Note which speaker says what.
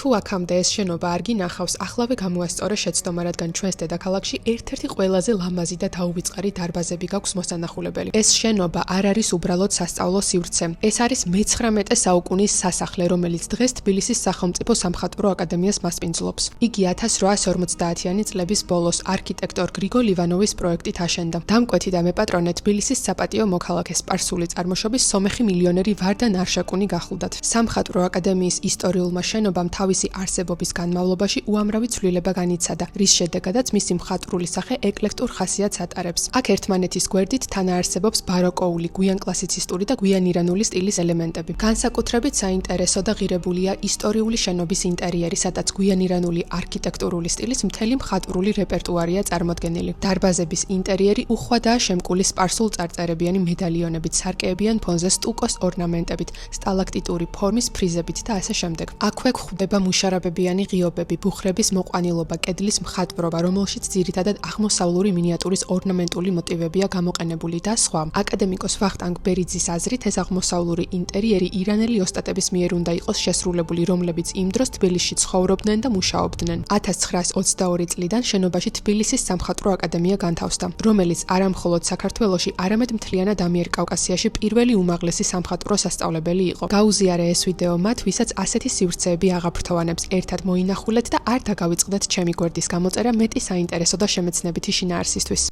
Speaker 1: თუ აქამდე ეს შენობა არ გინახავს, ახლავე გამოასწორე შეცდომა, რადგან ჩვენს დედაქალაქში ერთ-ერთი ყველაზე ლამაზი და დაუვიწყარი დარბაზები გაქვს მოსანახულებელი. ეს შენობა არ არის უბრალოდ სასწავლო სივრცე. ეს არის მე-19 საუკუნის სასახლე, რომელიც დღეს თბილისის სახელმწიფო სამხატვრო აკადემიას მასპინძლობს. იგი 1850-იანი წლების ბოლოს არქიტექტორ გრიგოლ ივანოვის პროექტით აშენდა. დამკვეთი და მეპატრონე თბილისის საპატიო მოქალაქე სპარსული წარმოშობის სომეხი მილიონერი ვარდან არშაკუნი გახლდათ. სამხატვრო აკადემიის ისტორიულმა შენობამ თავისი არსებობის განმავლობაში უამრავი ცვლილება განიცადა, რის შედეგადაც მისი მხატვრული სახე ეკლექტურ ხასიათს ატარებს. აქ ერთმანეთის გვერდით თანაარსებობს ბაროკოული, გვიანკლასიცისტური და გვიანირანული სტილის ელემენტები. განსაკუთრებით საინტერესო და ღირებულია ისტორიული შენობის ინტერიერი, სადაც გვიანირანული არქიტექტურული სტილის მთელი მხატვრული რეპერტუარია წარმოდგენილი. დარბაზების ინტერიერი უხვადაა შემკული სპარსულ წარწერებიანი მედალიონებით, სარკეებიან ფონზე სტუკოს ორნამენტებით, სტალაქტიტური ფორმის ფრიზებით და ასე შემდეგ. აქვე გვხვდება მუშარაბებიანი ღიობები, ბუხრების მოყვანილობა, კედლის მხატვრობა, რომელშიც ძირითადად აღმოსავლური მინიატურის ორნამენტული მოტივებია გამოყენებული და სხვა. აკადემიკოს ვახტანგ ბერიძის აზრით, ეს აღმოსავლური ინტერიერი ირანელი ოსტატების მიერ უნდა იყოს შესრულებული, რომლებიც იმ დროს თბილისში ცხოვრობდნენ და მუშაობდნენ. 1922 წლიდან შენობაში თბილისის სამხატვრო აკადემია განთავსდა, რომელიც არა მხოლოდ საქართველოში, არამედ მთლიანად ამიერკავკასიაში პირველი უმაღლესი სამხატვრო სასწავლებელი იყო. გაუზიარე ეს ვიდეო მათ, ვისაც ასეთი სივრცეები აღაფრთოვანებს, ერთად მოინახულეთ და არ დაგავიწყდეთ ჩემი გვერდის გამოწერა მეტი საინტერესო და შემეცნებითი შინაარსისთვის.